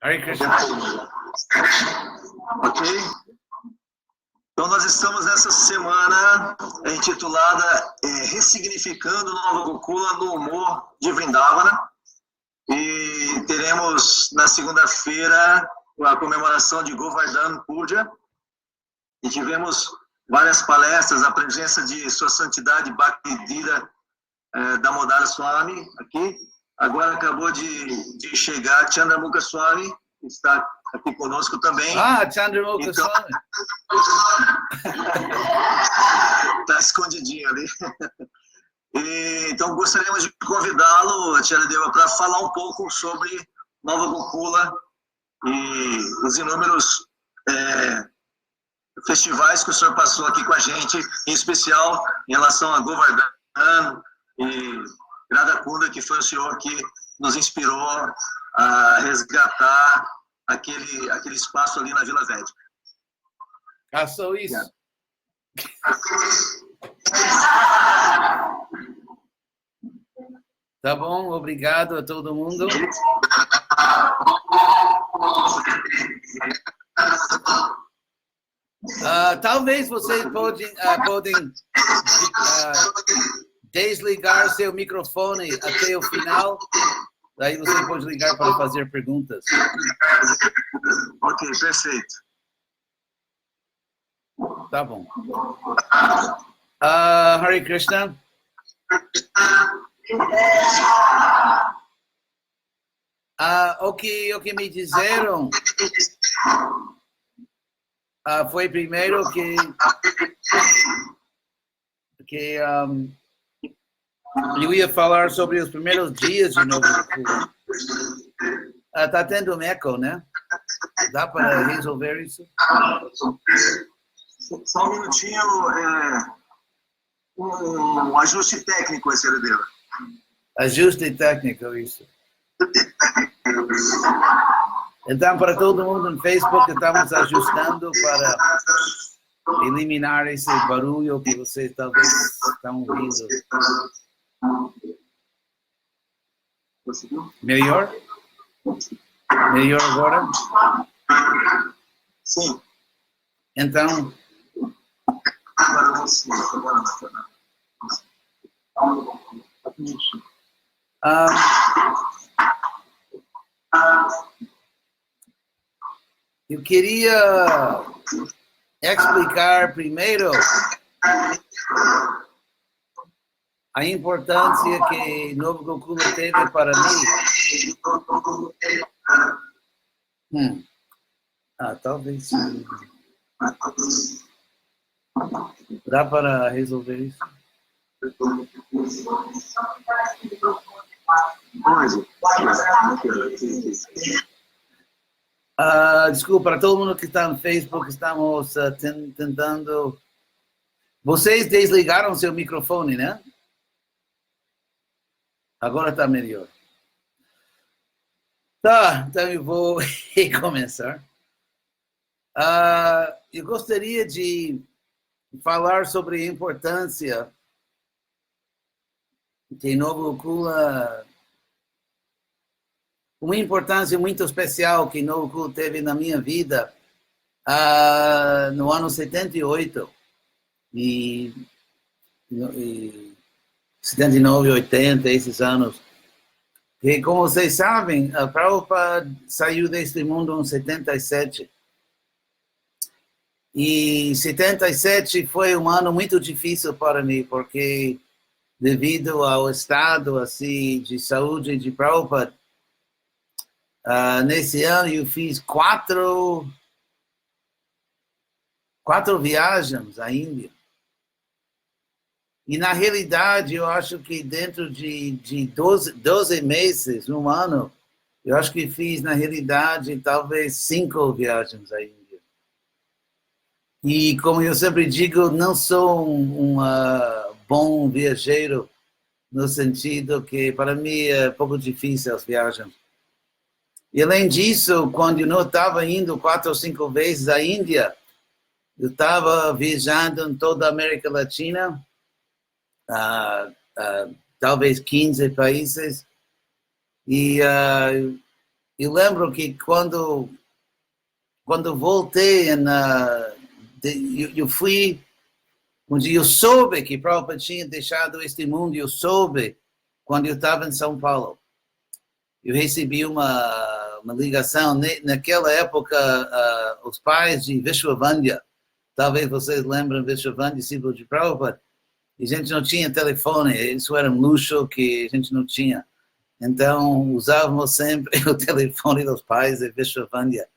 Hare Krishna. Ok? Então nós estamos nessa semana intitulada Ressignificando Nova Gokula no Humor de Vrindavana. E teremos na segunda-feira a comemoração de Govardhan Puja. E tivemos várias palestras, a presença de Sua Santidade Bhaktivedanta Damodara Swami aqui. Agora acabou de chegar Chandramukha Swami, que está aqui conosco também. Ah, Chandramukha então, Swami. Está escondidinho ali. Então gostaríamos de convidá-lo, Charadeva, para falar um pouco sobre Nova Gokula e os inúmeros festivais que o senhor passou aqui com a gente, em especial em relação a Govardhan e Radha Kunda, que foi o senhor que nos inspirou a resgatar aquele espaço ali na Vila Védica. Ah, só isso. Tá bom, obrigado a todo mundo. Talvez vocês podem desligar seu microfone até o final. Daí você pode ligar para fazer perguntas. Ok, perfeito. Tá bom. Hare Krishna. O que me disseram foi primeiro que eu ia falar sobre os primeiros dias de Nova Gokula. Tá tendo um eco, né? Dá para resolver isso? Só um minutinho, um ajuste técnico, esse Charadeva. Ajuste técnico, isso. Então, para todo mundo no Facebook, estamos ajustando para eliminar esse barulho que vocês talvez estão ouvindo. Melhor? Melhor agora? Sim. Então, eu queria explicar primeiro a importância que Nova Gokula teve para mim. Talvez sim. Dá para resolver isso? Desculpa, para todo mundo que está no Facebook, estamos tentando... Vocês desligaram seu microfone, né? Agora está melhor. Tá, então eu vou recomeçar. Eu gostaria de falar sobre a importância que Nova Gokula, uma importância muito especial que Nova Gokula teve na minha vida no ano 78 e 79, 80, esses anos. E como vocês sabem, a Prabhupada saiu deste mundo em 77. E 77 foi um ano muito difícil para mim, porque devido ao estado assim, de saúde de Prabhupada, nesse ano eu fiz quatro viagens à Índia. E, na realidade, eu acho que dentro de 12 meses, um ano, eu acho que fiz, na realidade, talvez 5 viagens à Índia. E, como eu sempre digo, não sou um bom viajeiro, no sentido que, para mim, é um pouco difícil as viagens. E, além disso, quando eu não estava indo 4 ou 5 vezes à Índia, eu estava viajando em toda a América Latina, talvez 15 países, e eu lembro que quando voltei, eu fui, onde eu soube que Prabhupada tinha deixado este mundo, eu soube quando eu estava em São Paulo. Eu recebi uma ligação, naquela época, os pais de Vishwavandya, talvez vocês lembrem Vishwavandya, discípulo de Prabhupada, e a gente não tinha telefone, isso era um luxo que a gente não tinha. Então, usávamos sempre o telefone dos pais de Vishwavandya.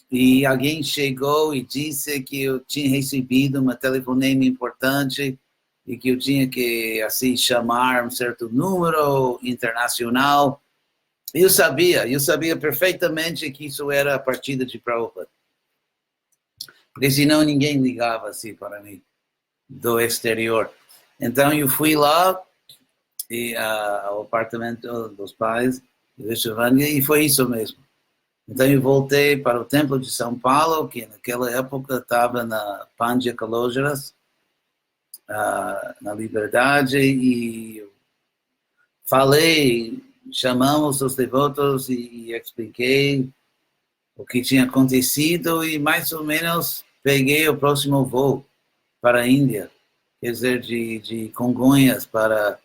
E alguém chegou e disse que eu tinha recebido uma telefonema importante e que eu tinha que, assim, chamar um certo número internacional. Eu sabia perfeitamente que isso era a partida de Prabhupada. Porque senão ninguém ligava assim para mim, do exterior. Então eu fui lá, ao apartamento dos pais de Vishwavandya, e foi isso mesmo. Então eu voltei para o Templo de São Paulo, que naquela época estava na Pandya Kalojaras, na Liberdade, e falei, chamamos os devotos e expliquei o que tinha acontecido e mais ou menos peguei o próximo voo para a Índia, quer dizer, de Congonhas para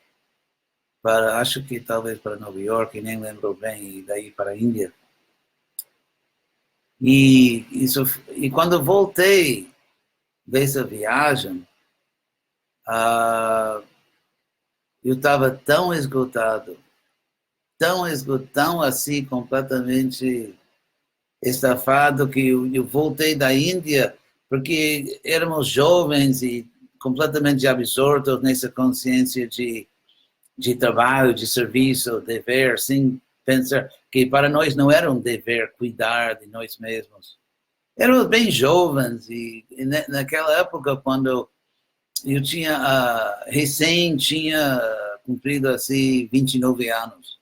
acho que talvez para Nova York, nem lembro bem, e daí para a Índia. E quando voltei dessa viagem, eu estava tão esgotado assim, completamente estafado, que eu voltei da Índia, porque éramos jovens e completamente absortos nessa consciência de trabalho, de serviço, dever, sem pensar que para nós não era um dever cuidar de nós mesmos. Éramos bem jovens e naquela época, quando eu recém tinha cumprido assim 29 anos,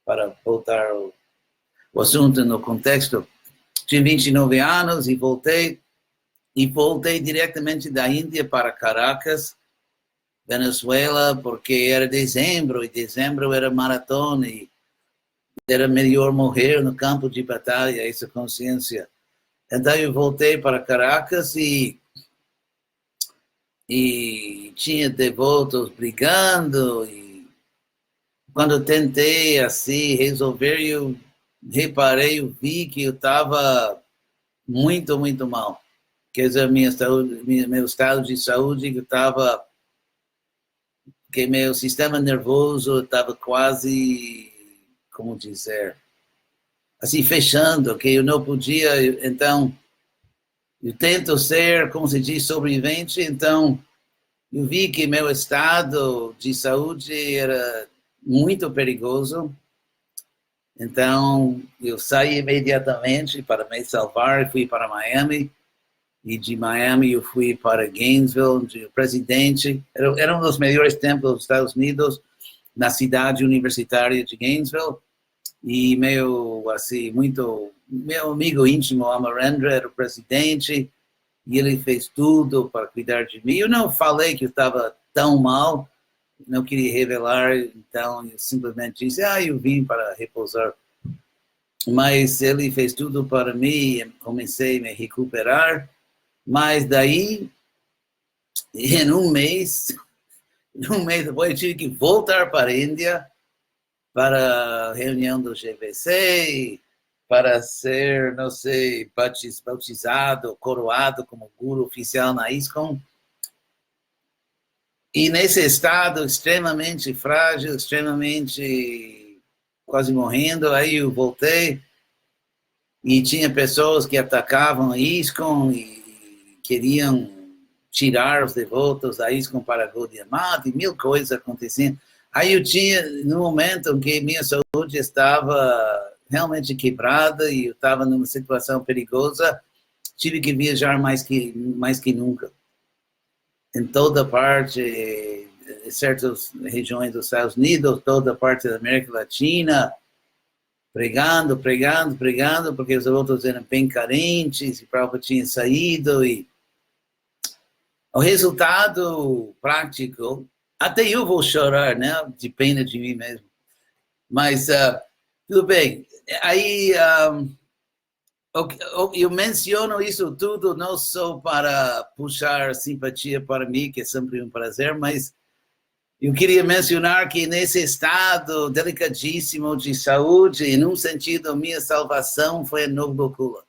para voltar o assunto no contexto, tinha 29 anos e voltei diretamente da Índia para Caracas, Venezuela, porque era dezembro, e dezembro era maratona, e era melhor morrer no campo de batalha, essa consciência. Então eu voltei para Caracas e tinha devotos brigando, e quando eu tentei assim resolver, eu reparei, eu vi que eu estava muito, muito mal. Quer dizer, meu estado de saúde estava, que meu sistema nervoso estava quase, como dizer, assim, fechando, que eu não podia, então, eu tento ser, como se diz, sobrevivente, então, eu vi que meu estado de saúde era muito perigoso, então, eu saí imediatamente para me salvar e fui para Miami, e de Miami eu fui para Gainesville, onde o presidente, era um dos melhores templos dos Estados Unidos, na cidade universitária de Gainesville, e meu amigo íntimo, Amarendra, era o presidente, e ele fez tudo para cuidar de mim. Eu não falei que eu estava tão mal, não queria revelar, então eu simplesmente disse, eu vim para repousar. Mas ele fez tudo para mim, comecei a me recuperar, mas daí, em um mês depois, eu tive que voltar para a Índia, para a reunião do GBC, para ser, não sei, bautizado, coroado como guru oficial na ISKCON. E nesse estado extremamente frágil, extremamente quase morrendo, aí eu voltei e tinha pessoas que atacavam a ISKCON e queriam tirar os devotos da ISKCON para Gaudiya Mata, e mil coisas aconteciam. Aí eu tinha, no momento em que minha saúde estava realmente quebrada e eu estava numa situação perigosa, tive que viajar mais que nunca. Em toda parte, certas regiões dos Estados Unidos, toda parte da América Latina, pregando, porque os outros eram bem carentes, e o próprio tinha saído, e o resultado prático, até eu vou chorar, né, de pena de mim mesmo, mas Tudo bem. Aí, eu menciono isso tudo não só para puxar simpatia para mim, que é sempre um prazer, mas eu queria mencionar que nesse estado delicadíssimo de saúde, em um sentido, minha salvação foi em Nova Gokula.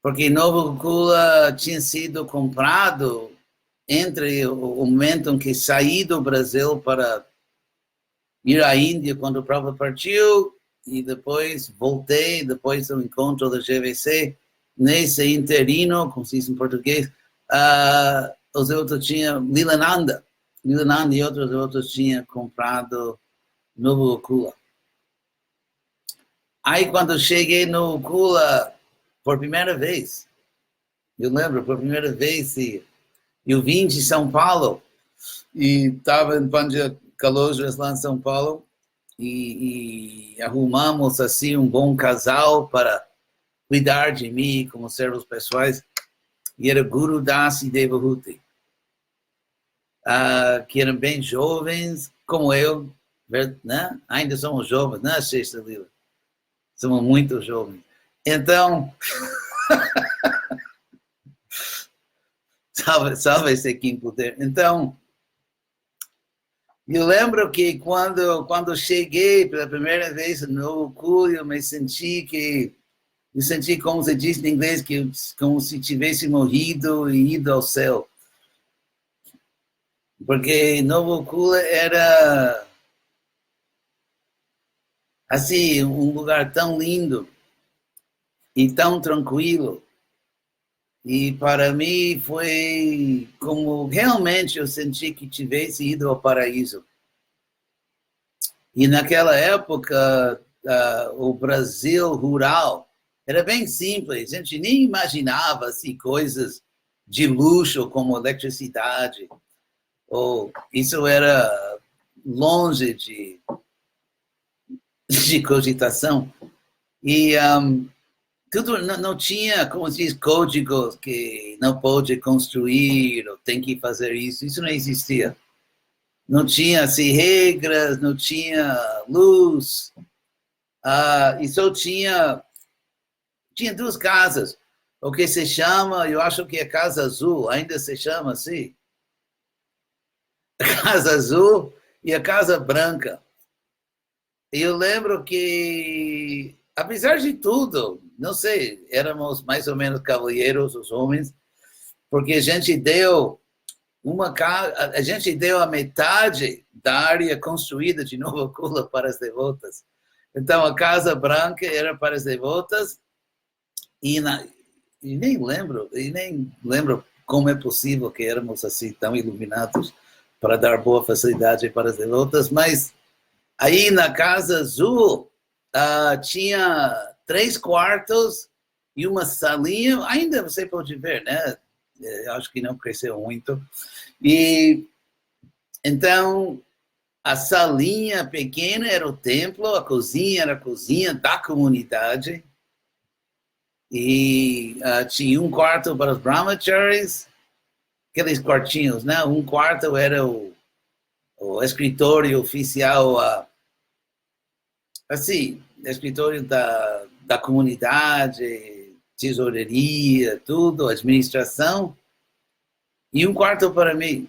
Porque Nova Gokula tinha sido comprado entre o momento em que saí do Brasil para ir à Índia, quando o Prabhupada partiu, e depois voltei, depois do encontro da GVC, nesse interino, como se diz em português, os outros tinham Lilananda e outros tinham comprado Nova Gokula. Aí, quando cheguei no Gokula, por primeira vez, eu lembro, por primeira vez, eu vim de São Paulo, e estava em Panja Calojras, lá em São Paulo, e arrumamos, assim, um bom casal para cuidar de mim como servos pessoais, e era Guru Das e Devahuti. Que eram bem jovens, como eu, né? Ainda somos jovens, né, Sexta Lila? Somos muito jovens. Então, salve esse Kim Poder. Então, eu lembro que quando cheguei pela primeira vez no Gokula, eu senti como se diz em inglês, como se tivesse morrido e ido ao céu. Porque Nova Gokula era, assim, um lugar tão lindo e tão tranquilo. E para mim foi como realmente eu senti que tivesse ido ao paraíso. E naquela época, o Brasil rural era bem simples. A gente nem imaginava assim, coisas de luxo como eletricidade. Isso era longe de cogitação. E tudo não tinha, como se diz, códigos que não pode construir ou tem que fazer isso. Isso não existia. Não tinha assim, regras, não tinha luz. E só tinha duas casas. O que se chama, eu acho que é Casa Azul, ainda se chama assim. A Casa Azul e a Casa Branca. E eu lembro que, apesar de tudo, não sei, éramos mais ou menos cavalheiros, os homens, porque a gente deu a metade da área construída de Nova Gokula para as devotas. Então, a Casa Branca era para as devotas, e nem lembro como é possível que éramos assim tão iluminados para dar boa facilidade para as devotas, mas aí na Casa Azul tinha 3 quartos e uma salinha, ainda você pode ver, né? Acho que não cresceu muito. E então a salinha pequena era o templo, a cozinha era a cozinha da comunidade, e tinha um quarto para os brahmacharis, aqueles quartinhos, né? Um quarto era o escritório oficial, assim, escritório da comunidade, tesouraria, tudo, administração, e um quarto para mim.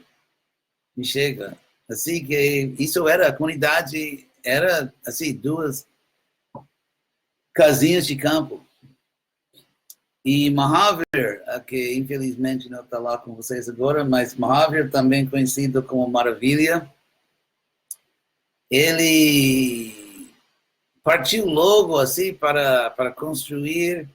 Me chega. Assim que isso era, a comunidade era, assim, 2 casinhas de campo. E Mahavir, que infelizmente não está lá com vocês agora, mas Mahavir, também conhecido como Maravilha, ele partiu logo assim para construir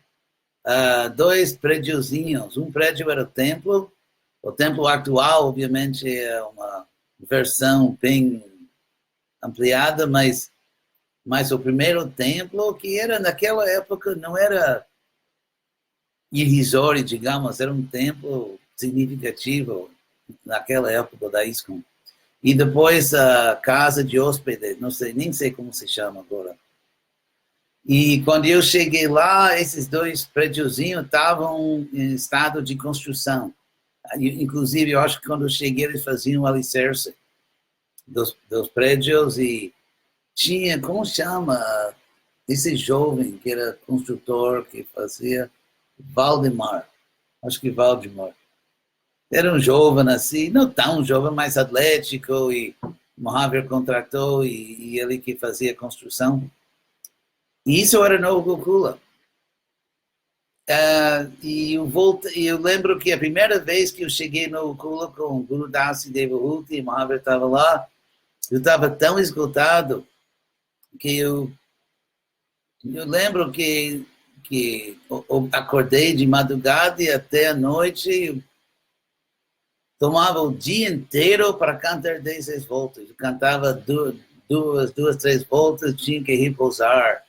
2 prédiozinhos. Um prédio era o templo atual, obviamente, é uma versão bem ampliada, mas o primeiro templo, que era naquela época, não era irrisório, digamos, era um templo significativo naquela época da ISKCON. E depois a casa de hóspede, não sei, nem sei como se chama agora. E quando eu cheguei lá, esses 2 prédiozinhos estavam em estado de construção. Inclusive, eu acho que quando eu cheguei, eles faziam o alicerce dos prédios, e tinha, como chama, esse jovem que era construtor, que fazia Valdemar, acho que Valdemar. Era um jovem assim, não tão jovem, mas atlético, e Mohaver contratou, e ele que fazia construção. E isso era no Gokula. E eu lembro que a primeira vez que eu cheguei no Gokula com o Guru Das e Devahuti, e Mohaver estava lá, eu estava tão esgotado que eu lembro que eu acordei de madrugada e até a noite, tomava o dia inteiro para cantar 16 voltas. Eu cantava duas, 3 voltas, tinha que repousar.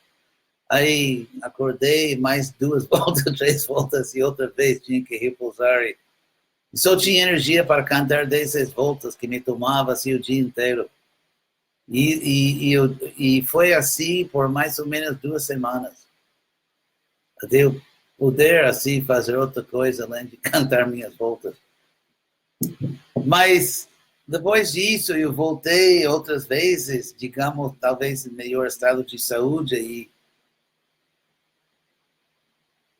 Aí acordei, mais 2 voltas, 3 voltas, e outra vez tinha que repousar. E só tinha energia para cantar 16 voltas, que me tomava assim o dia inteiro. E foi assim por mais ou menos 2 semanas. Até eu poder assim fazer outra coisa além de cantar minhas voltas. Mas depois disso eu voltei outras vezes, digamos, talvez em melhor estado de saúde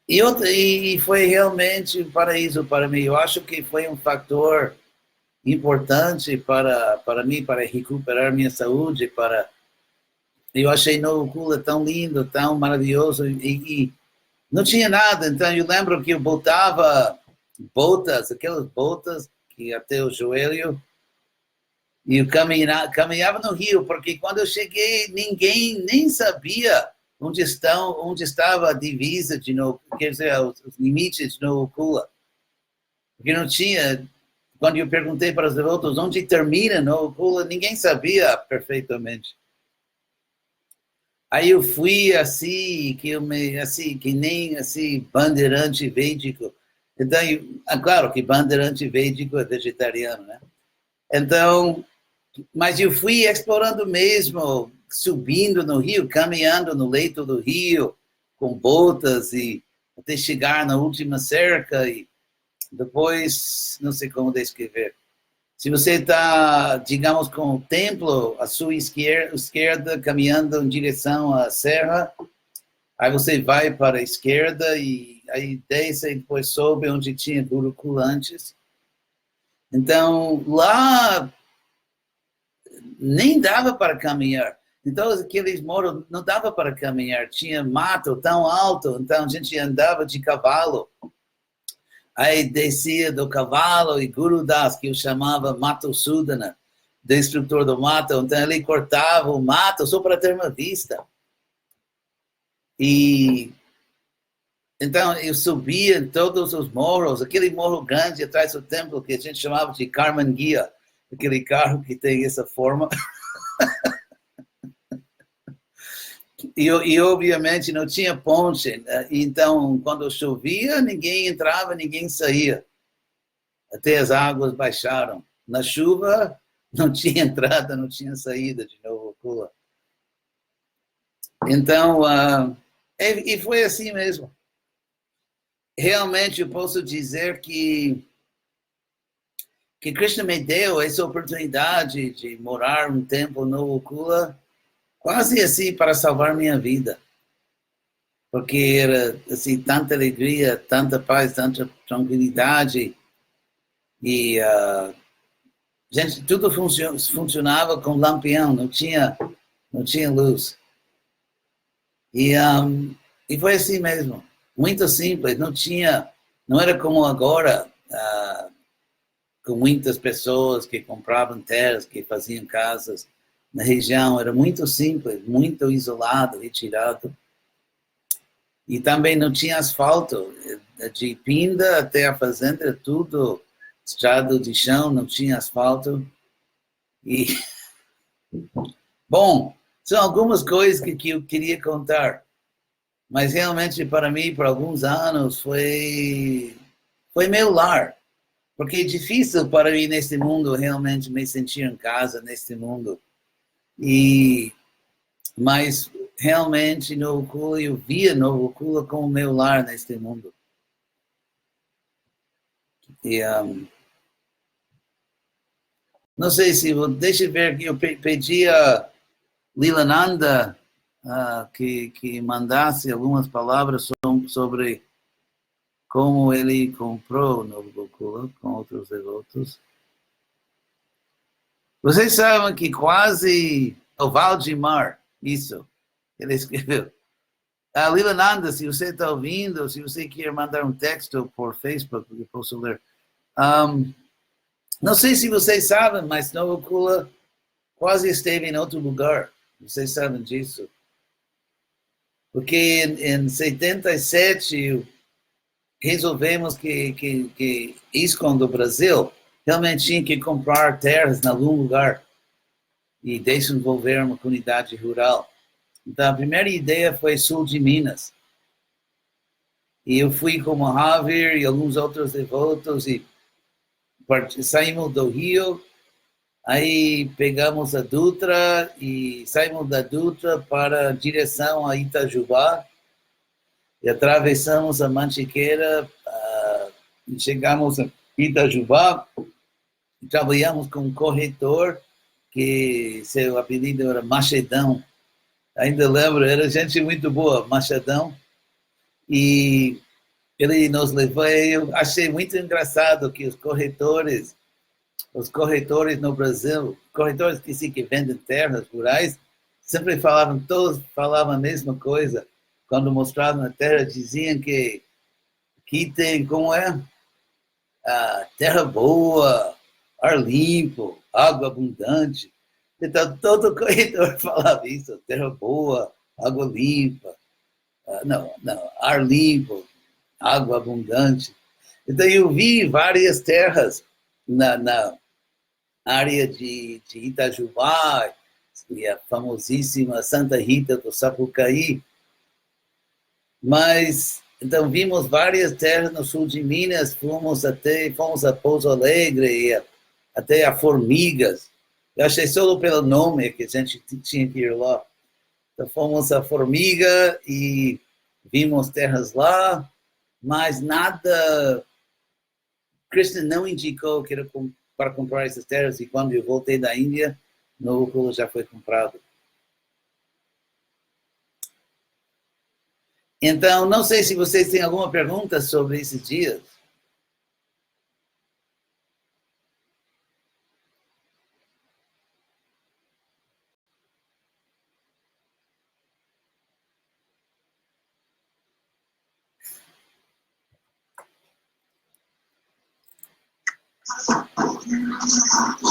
e foi realmente um paraíso para mim. Eu acho que foi um fator importante para mim, para recuperar minha saúde, eu achei Novo Kula tão lindo, tão maravilhoso e não tinha nada. Então eu lembro que eu botava botas, aquelas botas que até o joelho, e eu caminhava no rio, porque quando eu cheguei, ninguém nem sabia onde estava a divisa de Novo, quer dizer, os limites de Novo Kula. Porque não tinha, quando eu perguntei para os devotos onde termina Novo Kula, ninguém sabia perfeitamente. Aí eu fui assim, que nem assim, bandeirante védico. Então, claro que bandeirante védico é vegetariano, né? Então, mas eu fui explorando mesmo, subindo no rio, caminhando no leito do rio, com botas, e até chegar na última cerca, e depois, não sei como descrever. Se você está, digamos, com o templo à sua esquerda, caminhando em direção à serra, aí você vai para a esquerda e aí desce e depois sobe onde tinha Gurukula antes. Então, lá nem dava para caminhar. Então, aqueles morros não dava para caminhar. Tinha mato tão alto, então a gente andava de cavalo. Aí descia do cavalo e Guru Das, que eu chamava Mato Sudana, destrutor do mato, então ele cortava o mato só para ter uma vista. E então eu subia em todos os morros, aquele morro grande atrás do templo que a gente chamava de Karmangia, aquele carro que tem essa forma. E obviamente não tinha ponte, então quando chovia ninguém entrava, ninguém saía. Até as águas baixaram. Na chuva, não tinha entrada, não tinha saída de Novo Kula. Então, e foi assim mesmo. Realmente, eu posso dizer que Krishna me deu essa oportunidade de morar um tempo no Novo Kula, quase assim para salvar minha vida. Porque era assim, tanta alegria, tanta paz, tanta tranquilidade. E gente, tudo funcionava com lampião, não tinha luz. E foi assim mesmo, muito simples, não era como agora, com muitas pessoas que compravam terras, que faziam casas na região, era muito simples, muito isolado, retirado. E também não tinha asfalto, de Pinda até a fazenda, tudo estrada de chão, não tinha asfalto. E, bom, são algumas coisas que eu queria contar. Mas realmente, para mim, por alguns anos, foi meu lar. Porque é difícil para mim, neste mundo, realmente me sentir em casa, neste mundo. Mas, realmente, Novo Kula, eu via Novo Kula como meu lar neste mundo. E, não sei se... Deixa eu ver aqui, eu pedia Lilananda que mandasse algumas palavras sobre como ele comprou o Novo Gokula com outros devotos. Vocês sabem que quase o Valdemar, isso, ele escreveu. Lilananda, se você está ouvindo, se você quer mandar um texto por Facebook, eu posso ler. Não sei se vocês sabem, mas Novo Gokula quase esteve em outro lugar. Vocês sabem disso. Porque em 77 resolvemos que ISKCON do Brasil realmente tinha que comprar terras em algum lugar e desenvolver uma comunidade rural. Então, a primeira ideia foi sul de Minas. E eu fui com o Javier e alguns outros devotos e saímos do Rio, aí pegamos a Dutra e saímos da Dutra para a direção a Itajubá e atravessamos a Mantiqueira e chegamos a Itajubá e trabalhamos com um corretor que seu apelido era Machadão. Ainda lembro, era gente muito boa, Machadão. E ele nos levou, eu achei muito engraçado que os corretores no Brasil, corretores que vendem terras rurais, sempre todos falavam a mesma coisa. Quando mostravam a terra, diziam que aqui tem, como é? Terra boa, ar limpo, água abundante. Então, todo corretor falava isso, terra boa, água limpa. Ar limpo, água abundante. Então, eu vi várias terras na área de Itajubá, e a famosíssima Santa Rita do Sapucaí. Mas, então, vimos várias terras no sul de Minas, fomos a Pouso Alegre, e até a Formigas. Eu achei só pelo nome que a gente tinha que ir lá. Então, fomos a Formiga e vimos terras lá, mas nada... Krishna não indicou que era para comprar essas terras, e quando eu voltei da Índia, Novo Gokula já foi comprado. Então, não sei se vocês têm alguma pergunta sobre esses dias.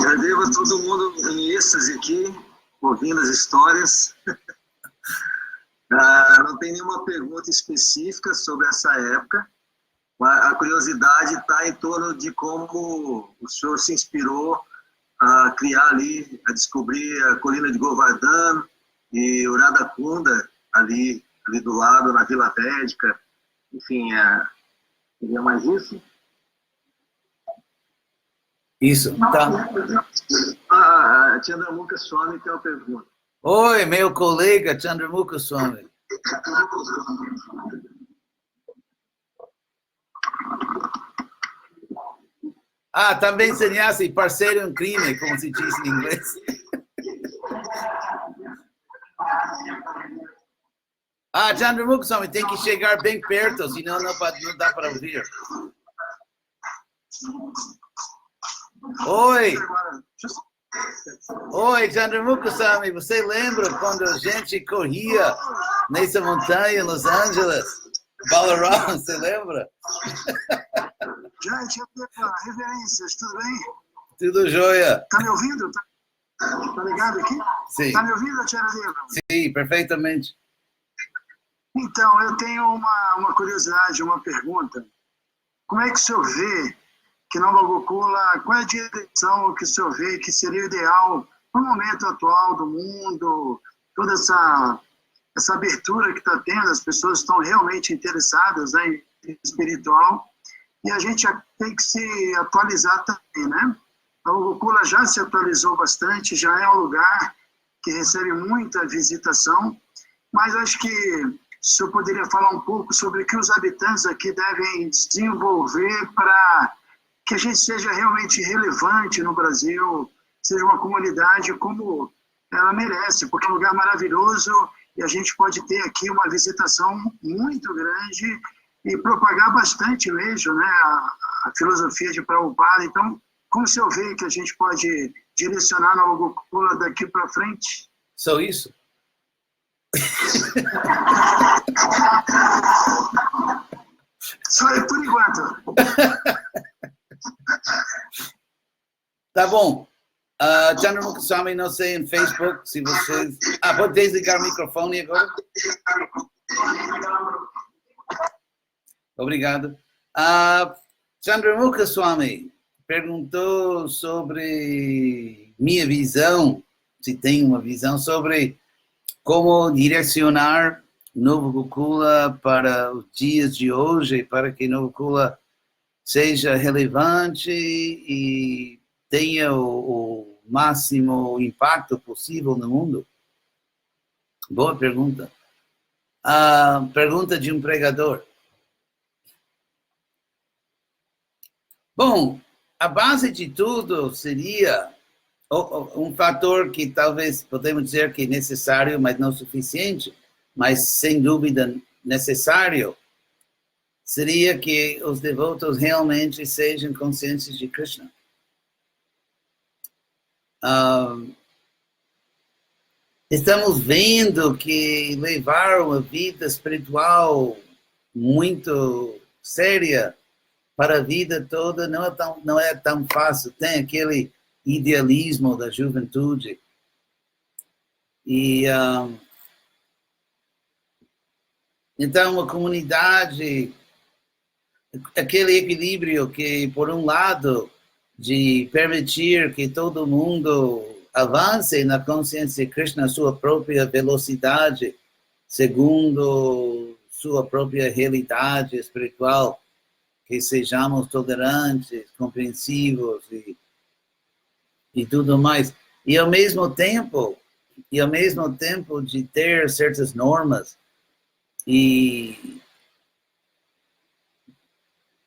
Já devo todo mundo em êxtase aqui, ouvindo as histórias. Não tem nenhuma pergunta específica sobre essa época. A curiosidade está em torno de como o senhor se inspirou a criar ali, a descobrir a colina de Govardhan e o Radhakunda ali do lado, na Vila Védica. Enfim, seria mais isso? Isso, tá. A Chandramukha Swami tem uma pergunta. Oi, meu colega Chandramukha Swami. Também sannyasi, parceiro em crime, como se diz em inglês. Chandramukha Swami, tem que chegar bem perto, senão não dá para ouvir. Oi, Chandramukha Swami, você lembra quando a gente corria nessa montanha em Los Angeles? Balaram, você lembra? Gente, reverências, tudo bem? Tudo jóia. Tá me ouvindo? Tá ligado aqui? Sim. Tá me ouvindo, Tiaradeva? Sim, perfeitamente. Então, eu tenho uma curiosidade, uma pergunta. Como é que o senhor vê que Nova Gokula, qual é a direção que o senhor vê que seria ideal no momento atual do mundo, toda essa abertura que está tendo, as pessoas estão realmente interessadas, né, em espiritual, e a gente tem que se atualizar também, né? Nova Gokula já se atualizou bastante, já é um lugar que recebe muita visitação, mas acho que o senhor poderia falar um pouco sobre o que os habitantes aqui devem desenvolver para que a gente seja realmente relevante no Brasil, seja uma comunidade como ela merece, porque é um lugar maravilhoso e a gente pode ter aqui uma visitação muito grande e propagar bastante mesmo, né, a filosofia de Prabhupada. Então, como o senhor vê que a gente pode direcionar Nova Gokula daqui para frente? Só isso? Só aí por enquanto. Tá bom. Chandramukha Swami, não sei, em Facebook, se vocês... pode desligar o microfone agora? Obrigado. Chandramukha Swami perguntou sobre minha visão, se tem uma visão, sobre como direcionar Novo Gokula para os dias de hoje, para que Novo Gokula seja relevante e tenha o máximo impacto possível no mundo? Boa pergunta. Pergunta de um pregador. Bom, a base de tudo seria um fator que talvez podemos dizer que é necessário, mas não suficiente, mas sem dúvida necessário, seria que os devotos realmente sejam conscientes de Krishna. Estamos vendo que levar uma vida espiritual muito séria para a vida toda não é tão fácil. Tem aquele idealismo da juventude. E, então, a comunidade, aquele equilíbrio que, por um lado, de permitir que todo mundo avance na consciência de Krishna, sua própria velocidade, segundo sua própria realidade espiritual, que sejamos tolerantes, compreensivos e tudo mais. E ao mesmo tempo de ter certas normas,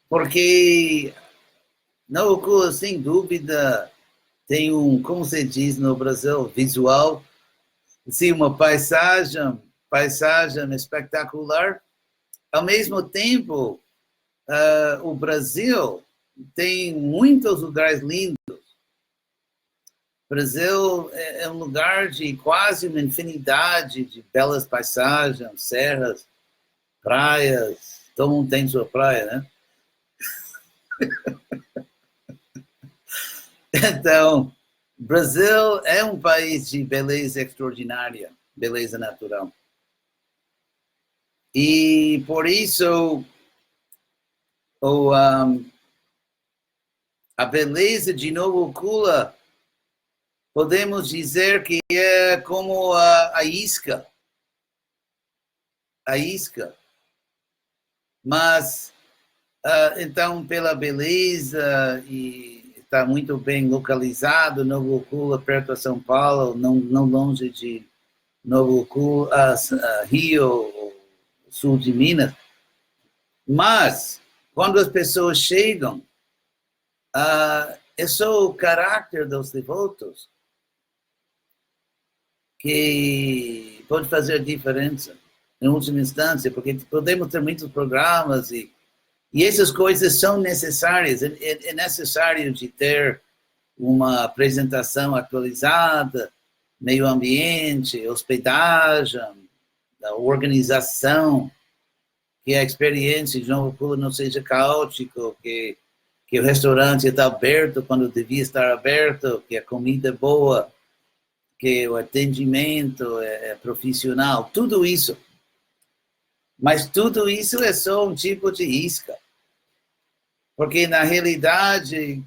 porque Nova Gokula, sem dúvida, tem como se diz no Brasil, visual, assim, uma paisagem espetacular. Ao mesmo tempo, o Brasil tem muitos lugares lindos. O Brasil é um lugar de quase uma infinidade de belas paisagens, serras, praias. Todo mundo tem sua praia, né? Então, o Brasil é um país de beleza extraordinária, beleza natural. E por isso, a beleza de Nova Gokula, podemos dizer que é como a isca. A isca. Mas, então, pela beleza, e está muito bem localizado, Nova Gokula, perto de São Paulo, não longe de Nova Gokula, Rio, sul de Minas. Mas, quando as pessoas chegam, é só o caráter dos devotos que pode fazer a diferença, em última instância, porque podemos ter muitos programas e essas coisas são necessárias. É necessário de ter uma apresentação atualizada, meio ambiente, hospedagem, a organização, que a experiência de Nova Gokula não seja caótico, que o restaurante está aberto quando devia estar aberto, que a comida é boa, que o atendimento é profissional, tudo isso. Mas tudo isso é só um tipo de isca. Porque, na realidade,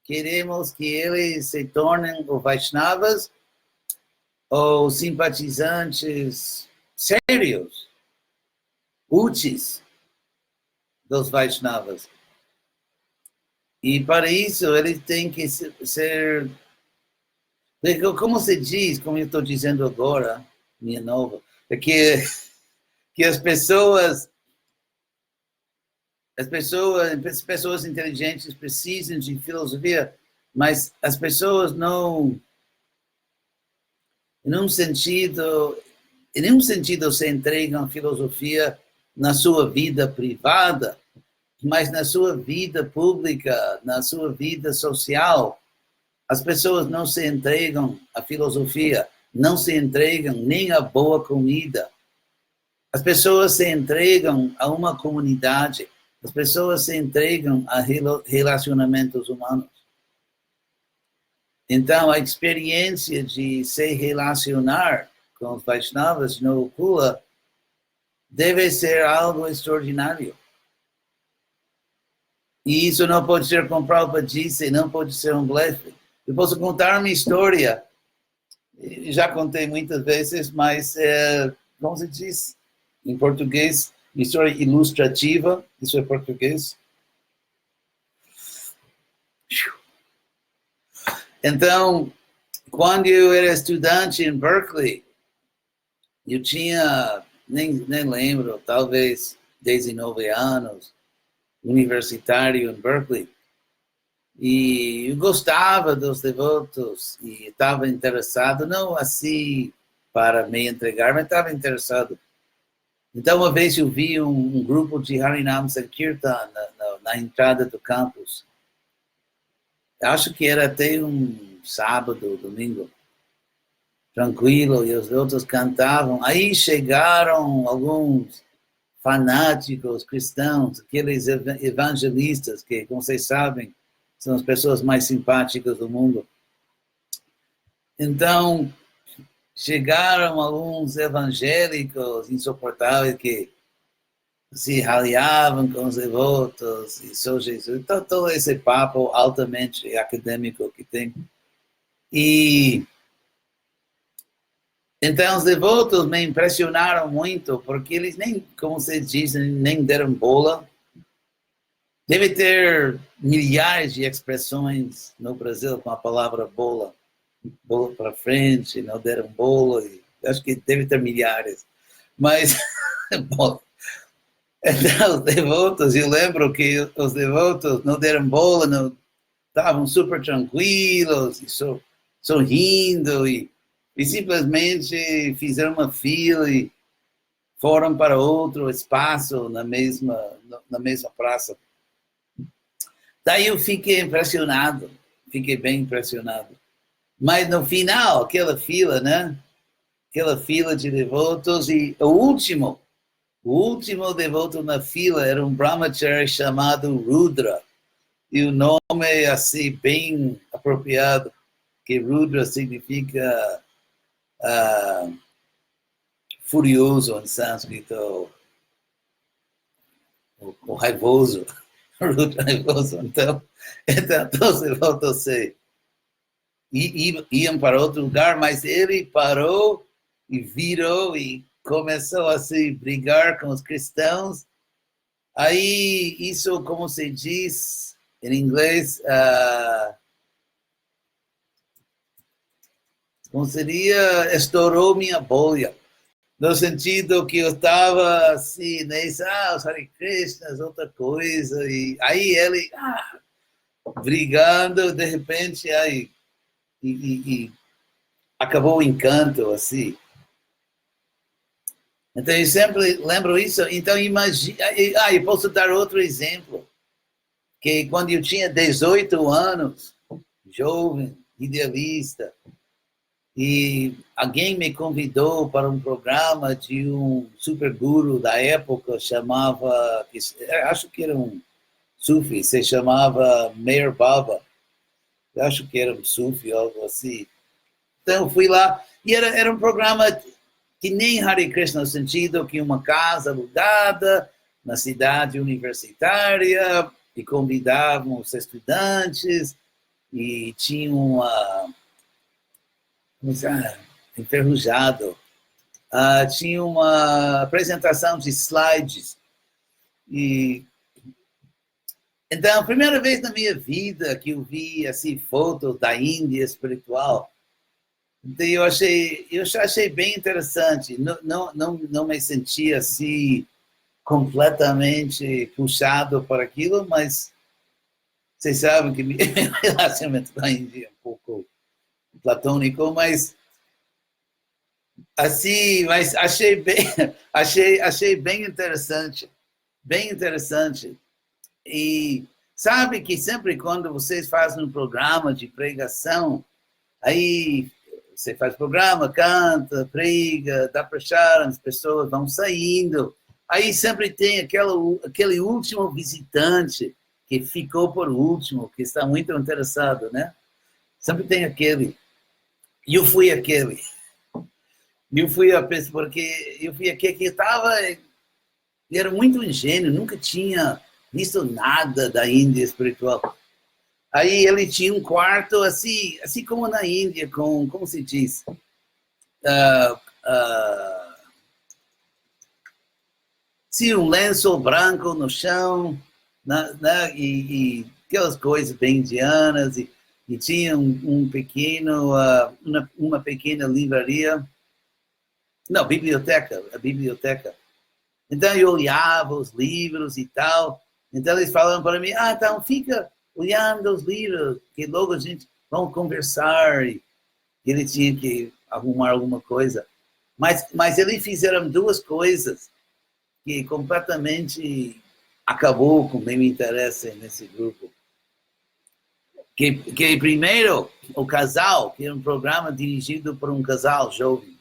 queremos que eles se tornem ou Vaishnavas ou simpatizantes sérios, úteis dos Vaishnavas. E, para isso, eles têm que ser... Como se diz, como eu estou dizendo agora, minha nova, é que as pessoas inteligentes precisam de filosofia, mas as pessoas não em nenhum sentido se entregam à filosofia na sua vida privada, mas na sua vida pública, na sua vida social. As pessoas não se entregam à filosofia, não se entregam nem à boa comida. As pessoas se entregam a uma comunidade, as pessoas se entregam a relacionamentos humanos. Então, a experiência de se relacionar com os Vaishnavas no Gokula deve ser algo extraordinário. E isso não pode ser, como Prabhupada disse, não pode ser um blefe. Eu posso contar uma história, já contei muitas vezes, mas, como se diz em português, uma história ilustrativa, isso é português. Então, quando eu era estudante em Berkeley, eu tinha, nem lembro, talvez 19 anos, universitário em Berkeley, e eu gostava dos devotos, e estava interessado, não assim para me entregar, mas estava interessado. Então, uma vez eu vi um grupo de Harinam Sankirtan na entrada do campus. Acho que era até um sábado, domingo, tranquilo, e os outros cantavam. Aí chegaram alguns fanáticos cristãos, aqueles evangelistas que, como vocês sabem, são as pessoas mais simpáticas do mundo. Então, chegaram alguns evangélicos insuportáveis que se ralhavam com os devotos e só Jesus. Então, todo esse papo altamente acadêmico que tem. E então, os devotos me impressionaram muito, porque eles nem, como vocês dizem, nem deram bola. Deve ter milhares de expressões no Brasil com a palavra bola. Bola para frente, não deram bola. Acho que deve ter milhares. Mas, bom, então, os devotos, eu lembro que os devotos não deram bola, não, estavam super tranquilos, e sorrindo, e simplesmente fizeram uma fila e foram para outro espaço na mesma praça. Daí eu fiquei impressionado, fiquei bem impressionado. Mas no final, aquela fila, né? Aquela fila de devotos, e o último devoto na fila era um brahmachari chamado Rudra. E o nome é assim, bem apropriado, que Rudra significa furioso em sânscrito, o raivoso. Rudra raivoso. Então todos os devotos iam para outro lugar, mas ele parou e virou e começou a se brigar com os cristãos. Aí, isso, como se diz em inglês, como seria, estourou minha bolha. No sentido que eu estava assim, né, os Hare Krishnas, outra coisa, e aí ele, brigando, de repente, aí, e acabou o encanto, assim. Então, eu sempre lembro isso. Então, imagina... eu posso dar outro exemplo. Que quando eu tinha 18 anos, jovem, idealista, e alguém me convidou para um programa de um super guru da época, chamava... Acho que era um sufi, se chamava Meher Baba. Eu acho que era um sufi, algo assim. Então, eu fui lá, e era um programa que nem Hare Krishna, no sentido que uma casa alugada na cidade universitária, e convidavam os estudantes, e tinham enferrujado. Tinha uma apresentação de slides. Então, a primeira vez na minha vida que eu vi assim, fotos da Índia espiritual, então eu achei bem interessante. Não me sentia assim completamente puxado para aquilo, mas vocês sabem que meu relacionamento com a Índia é um pouco platônico, mas Assim, mas achei bem, achei bem interessante. Bem interessante. E sabe que sempre quando vocês fazem um programa de pregação, aí você faz programa, canta, prega, dá para achar, as pessoas vão saindo. Aí sempre tem aquele último visitante que ficou por último, que está muito interessado, né? Sempre tem aquele. E eu fui aquele. Eu fui a pessoa, porque eu fui aquele que estava, era muito ingênuo, nunca tinha visto nada da Índia espiritual. Aí ele tinha um quarto assim como na Índia, com, como se diz? Sim, um lençol branco no chão, né, e aquelas coisas bem indianas, e tinha um pequeno, uma pequena livraria, não, biblioteca, a biblioteca. Então eu olhava os livros e tal, então eles falavam para mim, então fica olhando os livros, que logo a gente vamos conversar, e ele tinha que arrumar alguma coisa. Mas eles fizeram duas coisas que completamente acabou com o meu interesse nesse grupo. Que primeiro, o casal, que era um programa dirigido por um casal jovem,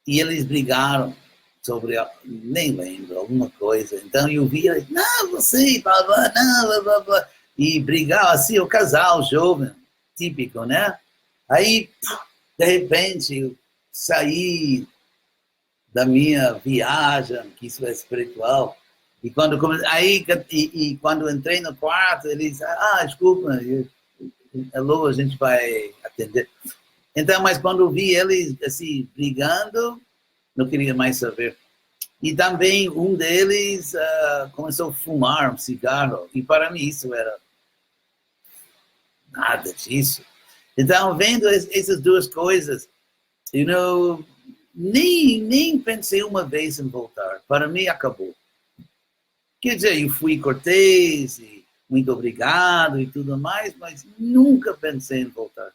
e eles brigaram sobre, nem lembro, alguma coisa. Então eu via, não, você, blá, blá, não, blá, blá, blá, e brigava assim, o casal jovem, típico, né? Aí, de repente, eu saí da minha viagem, que isso é espiritual, e quando entrei no quarto, eles disseram, desculpa, logo a gente vai atender. Então, mas quando eu vi eles assim, brigando, não queria mais saber. E também um deles começou a fumar um cigarro, e para mim isso era nada disso. Então, vendo essas duas coisas, nem pensei uma vez em voltar. Para mim, acabou. Quer dizer, eu fui cortês, e muito obrigado e tudo mais, mas nunca pensei em voltar.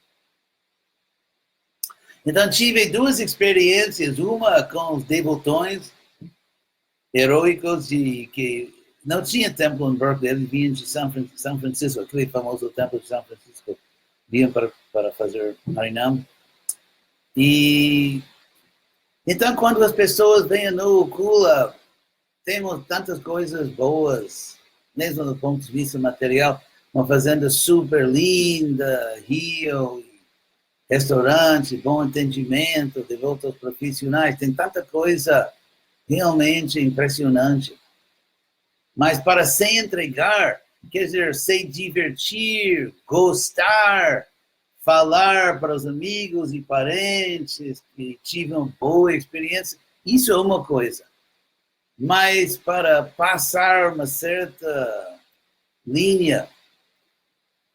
Então, tive duas experiências, uma com os devotões heróicos que não tinha templo em Berkeley, eles vinham de São Francisco, aquele famoso templo de São Francisco, vinham para fazer Harinam. E então, quando as pessoas vêm no Kula, temos tantas coisas boas, mesmo do ponto de vista material, uma fazenda super linda, rio, restaurante, bom atendimento, devoto aos profissionais, tem tanta coisa realmente impressionante. Mas para se entregar, quer dizer, se divertir, gostar, falar para os amigos e parentes que tiveram uma boa experiência, isso é uma coisa. Mas para passar uma certa linha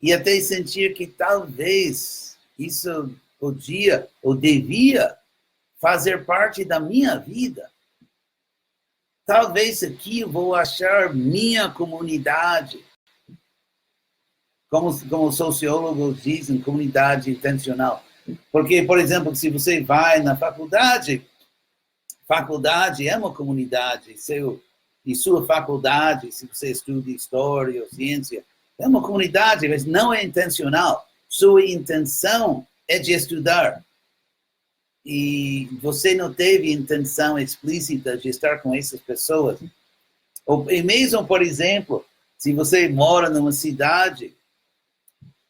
e até sentir que talvez isso podia ou devia fazer parte da minha vida, talvez aqui eu vou achar minha comunidade. Como sociólogos dizem, comunidade intencional. Porque, por exemplo, se você vai na faculdade é uma comunidade, e sua faculdade, se você estuda história ou ciência, é uma comunidade, mas não é intencional. Sua intenção é de estudar. E você não teve intenção explícita de estar com essas pessoas. E mesmo, por exemplo, se você mora numa cidade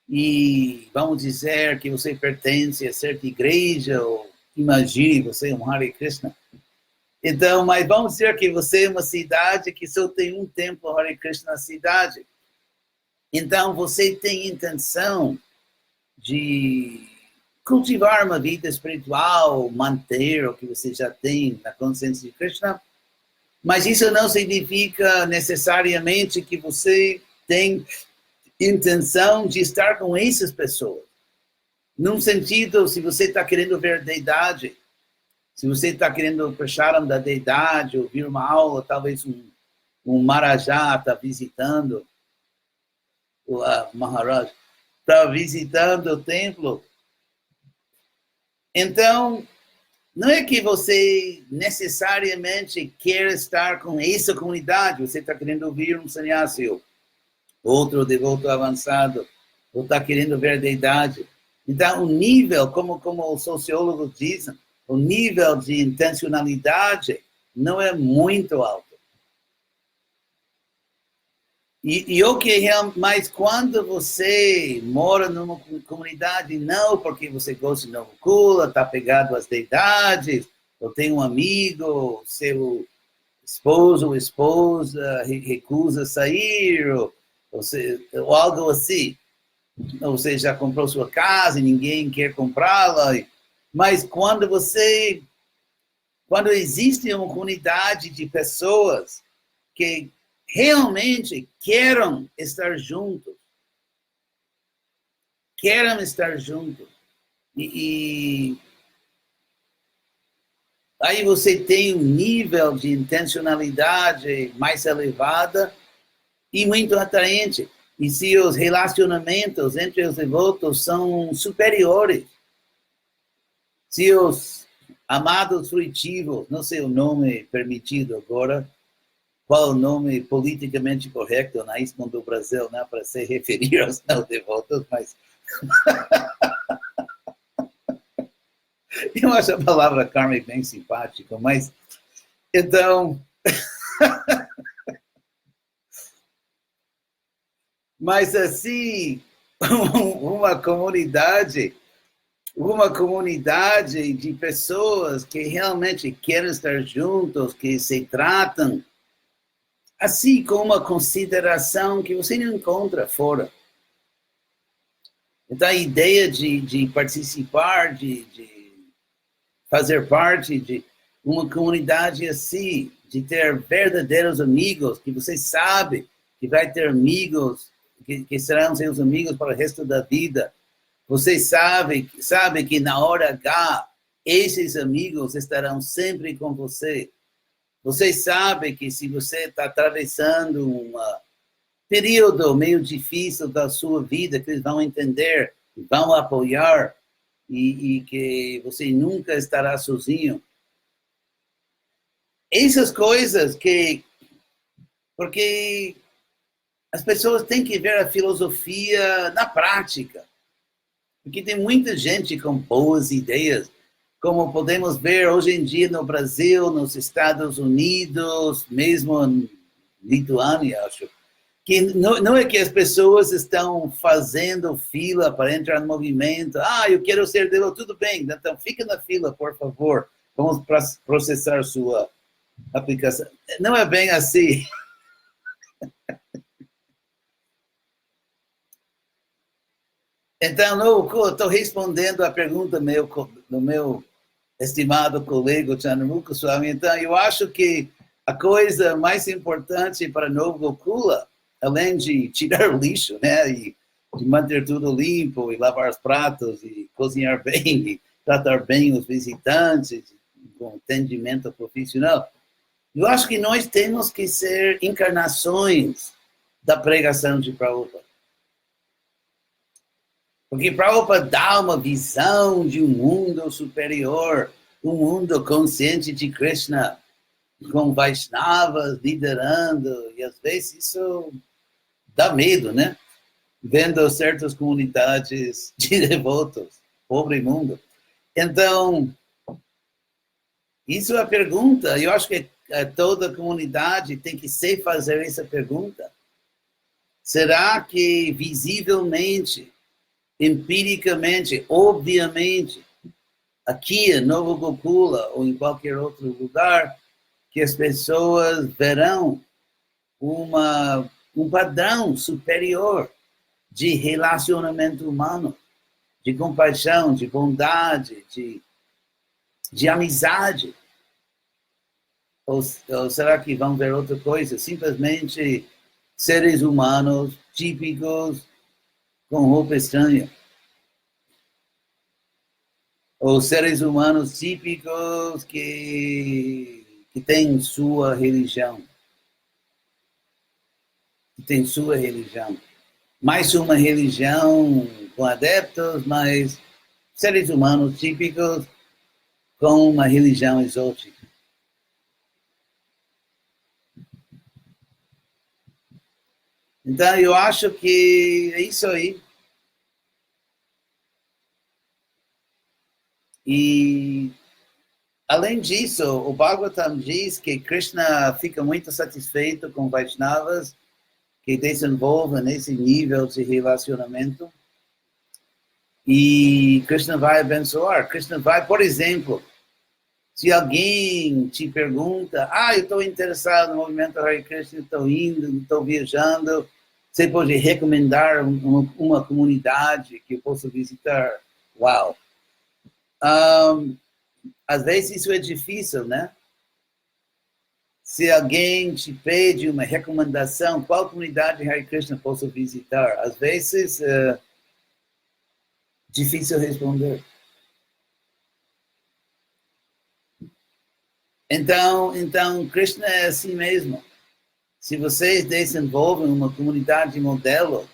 e vamos dizer que você pertence a certa igreja, ou imagine você um Hare Krishna. Então, mas vamos dizer que você é uma cidade que só tem um templo Hare Krishna na cidade. Então, você tem intenção de cultivar uma vida espiritual, manter o que você já tem na consciência de Krishna, mas isso não significa necessariamente que você tem intenção de estar com essas pessoas. Num sentido, se você está querendo ver a deidade, se você está querendo Pracharam da deidade, ouvir uma aula, talvez um Marajá está visitando, o Maharaj está visitando o templo. Então, não é que você necessariamente quer estar com essa comunidade, você está querendo ouvir um sannyasi, outro devoto avançado, ou está querendo ver a deidade. Então, o nível, como os sociólogos dizem, o nível de intencionalidade não é muito alto. Mas quando você mora numa comunidade, não porque você gosta de Nova Gokula, está pegado às deidades, ou tem um amigo, seu esposo ou esposa recusa sair, ou algo assim. Ou você já comprou sua casa e ninguém quer comprá-la. Mas quando existe uma comunidade de pessoas que realmente querem estar juntos. E aí você tem um nível de intencionalidade mais elevada e muito atraente. E se os relacionamentos entre os devotos são superiores, se os amados fruitivos, não sei o nome permitido agora, qual o nome politicamente correto na ISCOM do Brasil, né, para se referir aos não devotos, mas eu acho a palavra karma bem simpática, mas então mas assim, uma comunidade de pessoas que realmente querem estar juntos, que se tratam assim, com uma consideração que você não encontra fora. Então, a ideia de participar, de fazer parte de uma comunidade assim, de ter verdadeiros amigos, que você sabe que vai ter amigos, que serão seus amigos para o resto da vida. Você sabe que na hora H, esses amigos estarão sempre com você. Você sabe que se você está atravessando um período meio difícil da sua vida, que eles vão entender, vão apoiar, e que você nunca estará sozinho. Essas coisas porque as pessoas têm que ver a filosofia na prática. Porque tem muita gente com boas ideias, como podemos ver hoje em dia no Brasil, nos Estados Unidos, mesmo em Lituânia, acho, que não é que as pessoas estão fazendo fila para entrar no movimento. Eu quero ser devoto, tudo bem, então fica na fila, por favor, vamos processar sua aplicação. Não é bem assim. Então, estou respondendo a pergunta do meu estimado colega Chandramukha Swami. Então, eu acho que a coisa mais importante para Nova Gokula, além de tirar o lixo, né, e de manter tudo limpo, e lavar os pratos, e cozinhar bem, e tratar bem os visitantes, com atendimento profissional, eu acho que nós temos que ser encarnações da pregação de Prabhupada. Porque Prabhupada dá uma visão de um mundo superior, um mundo consciente de Krishna, com Vaishnavas liderando, e às vezes isso dá medo, né? Vendo certas comunidades de devotos, pobre mundo. Então, isso é a pergunta. Eu acho que toda comunidade tem que se fazer essa pergunta. Será que visivelmente, empiricamente, obviamente, aqui em Nova Gokula ou em qualquer outro lugar, que as pessoas verão um padrão superior de relacionamento humano, de compaixão, de bondade, de amizade? Ou será que vão ver outra coisa? Simplesmente seres humanos típicos com roupa estranha. Ou seres humanos típicos que têm sua religião. Que têm sua religião. Mais uma religião com adeptos, mas seres humanos típicos com uma religião exótica. Então, eu acho que é isso aí. E, além disso, o Bhagavatam diz que Krishna fica muito satisfeito com Vaishnavas que desenvolvem nesse nível de relacionamento. E Krishna vai abençoar. Krishna vai, por exemplo, se alguém te pergunta, eu estou interessado no movimento Hare Krishna, estou indo, estou viajando, você pode recomendar uma comunidade que eu possa visitar? Uau! Às vezes isso é difícil, né? Se alguém te pede uma recomendação, qual comunidade Hare Krishna posso visitar? Às vezes, difícil responder. Então, Krishna é assim mesmo. Se vocês desenvolvem uma comunidade modelo,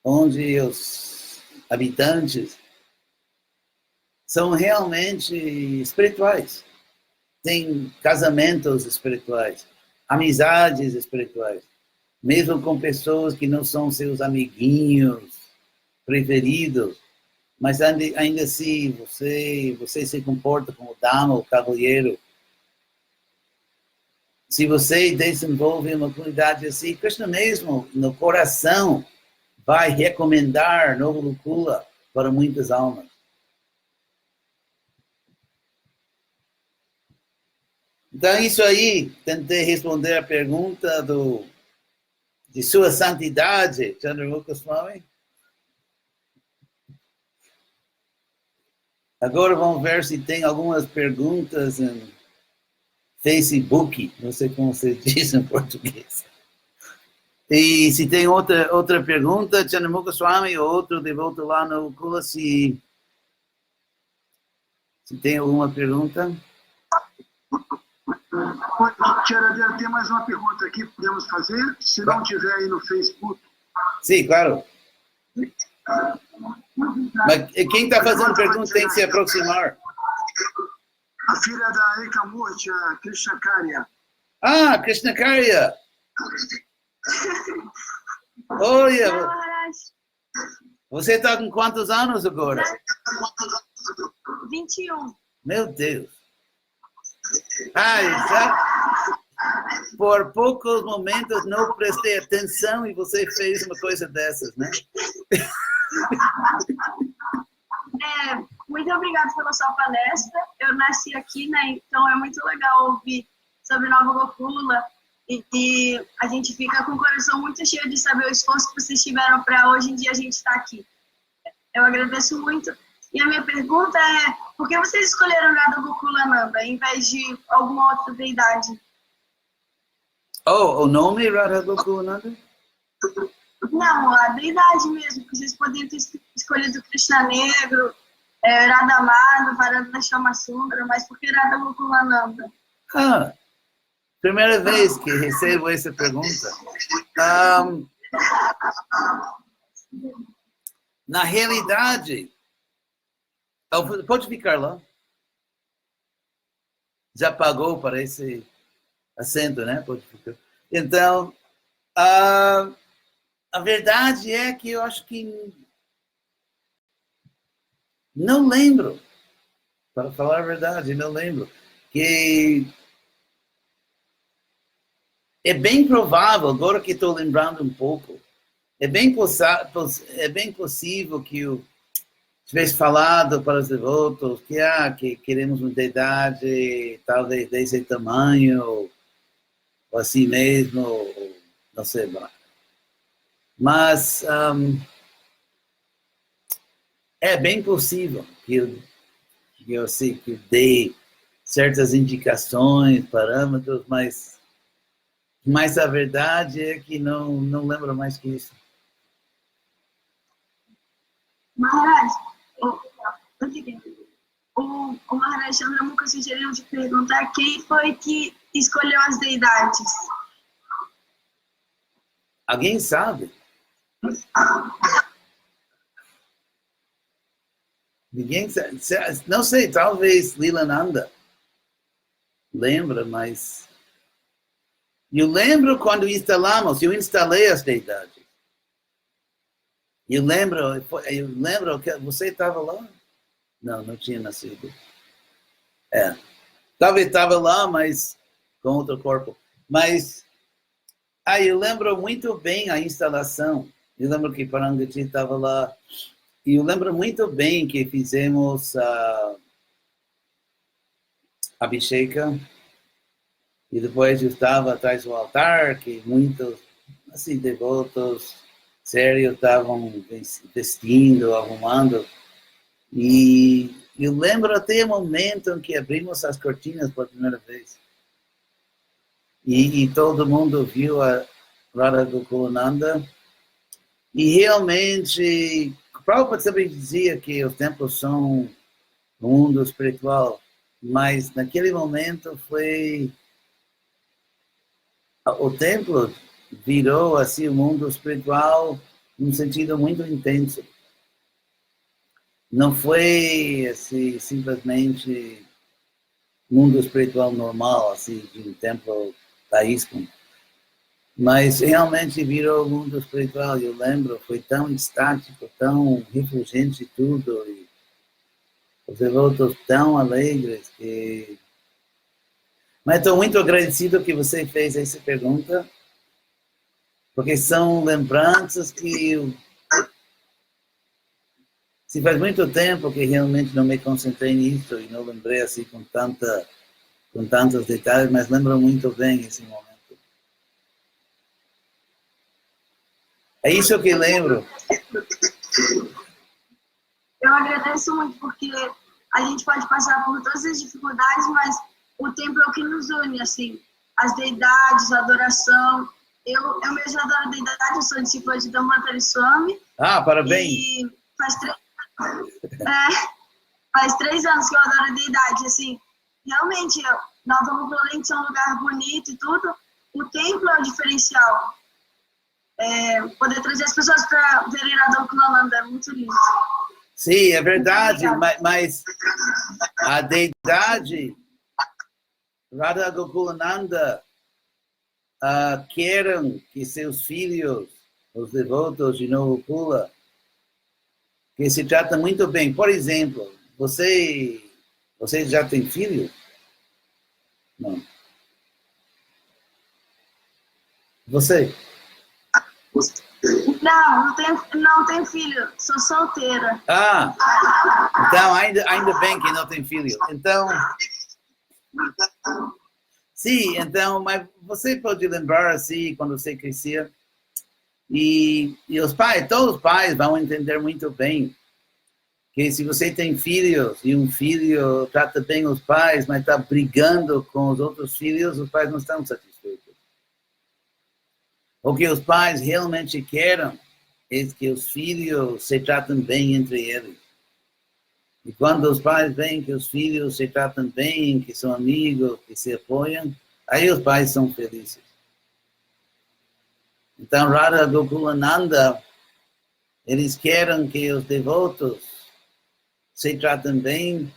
onde os habitantes são realmente espirituais, têm casamentos espirituais, amizades espirituais, mesmo com pessoas que não são seus amiguinhos preferidos, mas ainda assim você se comporta como dama ou cavalheiro. Se você desenvolve uma comunidade assim, Krishna mesmo, no coração, vai recomendar Nova Gokula para muitas almas. Então, isso aí, tentei responder a pergunta de Sua Santidade, Chandramukha Swami. Agora vamos ver se tem algumas perguntas em Facebook, não sei como se diz em português. E se tem outra pergunta, Chandramukha Swami, ou outro devoto lá no Gokula, se tem alguma pergunta. Tiara, tem mais uma pergunta aqui que podemos fazer, se não tiver aí no Facebook. Sim, claro. Mas quem está fazendo pergunta tem que se aproximar. A filha da Ekamurti, a Krishna Karya. Krishna Karya. Olha, você está com quantos anos agora? 21. Meu Deus. Por poucos momentos não prestei atenção e você fez uma coisa dessas, né? Muito obrigada pela sua palestra. Eu nasci aqui, né? Então é muito legal ouvir sobre Nova Gokula e a gente fica com o coração muito cheio de saber o esforço que vocês tiveram para hoje em dia a gente estar aqui. Eu agradeço muito. E a minha pergunta é, por que vocês escolheram Radha Gokulananda em vez de alguma outra deidade? O nome Radha Gokulananda? Não, a deidade mesmo, que vocês poderiam ter escolhido Krishna Negro, Radha Madhava, Radha Shyamasundara, mas por que Radha Gokulananda? Primeira vez que recebo essa pergunta. Na realidade, pode ficar lá. Já pagou para esse assento, né? Pode ficar. Então, a verdade é que eu acho que não lembro, para falar a verdade, não lembro, que é bem provável, agora que estou lembrando um pouco, é bem possível que eu tivesse falado para os devotos que queremos uma deidade talvez desse tamanho, ou assim mesmo, não sei lá. Mas é bem possível que eu sei que eu dei certas indicações, parâmetros, mas a verdade é que não lembro mais que isso. Maharaj, o Maharaj Chandramukha sugeriu de perguntar quem foi que escolheu as deidades. Alguém sabe? Ninguém não sei, talvez Lilananda lembra, mas eu lembro quando instalamos, eu instalei as deidades. Eu lembro que você estava lá? Não tinha nascido. Talvez estava lá, mas com outro corpo. Mas eu lembro muito bem a instalação. Eu lembro que Parangati estava lá. E eu lembro muito bem que fizemos a Abhisheka. E depois eu estava atrás do altar, que muitos assim, devotos sérios estavam vestindo, arrumando. E eu lembro até o momento em que abrimos as cortinas pela primeira vez. E todo mundo viu a Radha Gokulananda. E realmente, o Prabhupada sempre dizia que os templos são um mundo espiritual, mas naquele momento foi... O templo virou assim o mundo espiritual num sentido muito intenso. Não foi assim, simplesmente mundo espiritual normal, assim, de um templo da ISKCON. Mas realmente virou o mundo espiritual. Eu lembro, foi tão estático, tão refulgente tudo. E os devotos tão alegres que... Mas estou muito agradecido que você fez essa pergunta, porque são lembranças que se faz muito tempo que realmente não me concentrei nisso e não lembrei assim com tantos detalhes, mas lembro muito bem esse momento. É isso que lembro. Eu agradeço muito porque a gente pode passar por todas as dificuldades, mas o templo é o que nos une, assim, as deidades, a adoração. Eu mesmo adoro a deidade, eu sou discípula de Dhammatari Swami. Parabéns! E faz 3 anos que eu adoro a deidade, assim, realmente, Nova Gokulante é um lugar bonito e tudo, o templo é o diferencial. Poder trazer as pessoas para verem a Gokulananda é muito lindo. Sim, é verdade, mas a deidade Radha Gokulananda querem que seus filhos, os devotos de Nova Gokula, que se tratam muito bem. Por exemplo, você já tem filho? Não. Você? Não tenho filho, sou solteira. Então ainda bem que não tem filho. Então, sim, então, mas você pode lembrar assim, quando você crescia, e os pais, todos os pais vão entender muito bem que se você tem filhos e um filho trata bem os pais, mas está brigando com os outros filhos, os pais não estão satisfeitos. O que os pais realmente querem é que os filhos se tratem bem entre eles. E quando os pais veem que os filhos se tratam bem, que são amigos, que se apoiam, aí os pais são felizes. Então, Radha Gokulananda, eles querem que os devotos se tratem bem,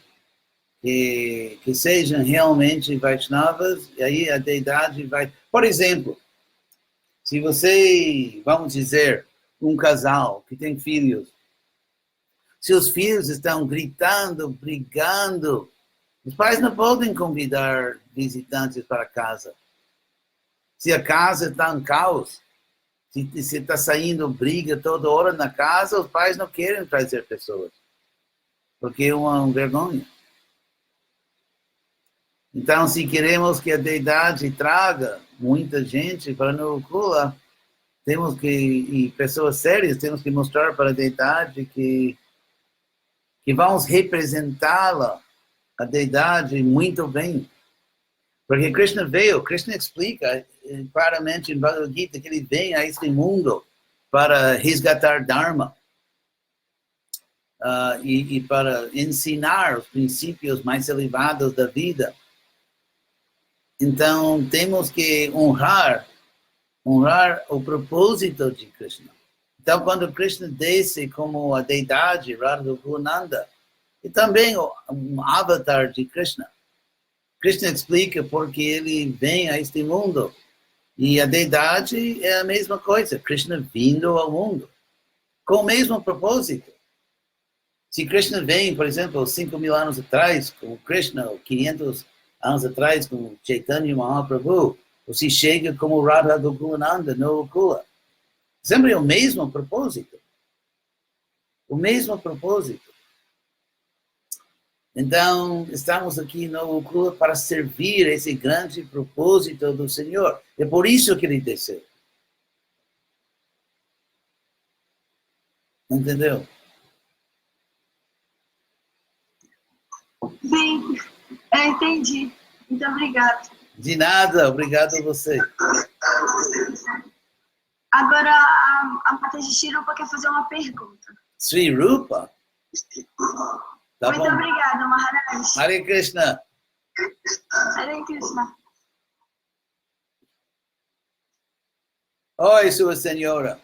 que sejam realmente Vaishnavas, e aí a deidade vai... Por exemplo, se você, vamos dizer, um casal que tem filhos, seus filhos estão gritando, brigando, os pais não podem convidar visitantes para casa. Se a casa está em caos, se está saindo briga toda hora na casa, os pais não querem trazer pessoas, porque é uma vergonha. Então, se queremos que a deidade traga muita gente para Nova Gokula, temos que, e pessoas sérias, temos que mostrar para a deidade que vamos representá-la, a deidade, muito bem. Porque Krishna veio, Krishna explica claramente em Bhagavad Gita que ele vem a este mundo para resgatar Dharma e para ensinar os princípios mais elevados da vida. Então, temos que honrar o propósito de Krishna. Então, quando Krishna desce como a deidade, Radha Gokulananda, e também um avatar de Krishna. Krishna explica porque ele vem a este mundo. E a deidade é a mesma coisa, Krishna vindo ao mundo, com o mesmo propósito. Se Krishna vem, por exemplo, 5.000 anos atrás, como Krishna, ou 500 anos atrás, como Chaitanya Mahaprabhu, ou se chega como Radha Gokulananda no Gokula, sempre é o mesmo propósito. O mesmo propósito. Então, estamos aqui no Gokula para servir esse grande propósito do Senhor. É por isso que ele desceu. Entendeu? Sim, entendi. Muito obrigada. De nada, obrigado a você. Agora, a Mataji Shirupa quer fazer uma pergunta. Sri Rupa? Tá Muito bom. obrigada, Maharaj. Hare Krishna. Hare Krishna. Oi, sua senhora.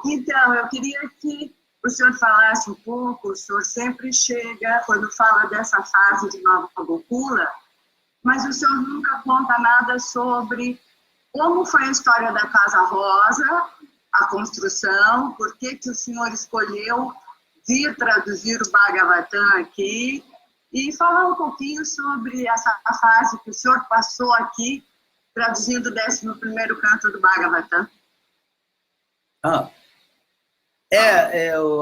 Então, eu queria que o senhor falasse um pouco. O senhor sempre chega, quando fala dessa fase de Nova Gokula, mas o senhor nunca conta nada sobre como foi a história da Casa Rosa, a construção, por que o senhor escolheu vir traduzir o Bhagavatam aqui, e falar um pouquinho sobre essa fase que o senhor passou aqui, traduzindo o 11º canto do Bhagavatam. Eu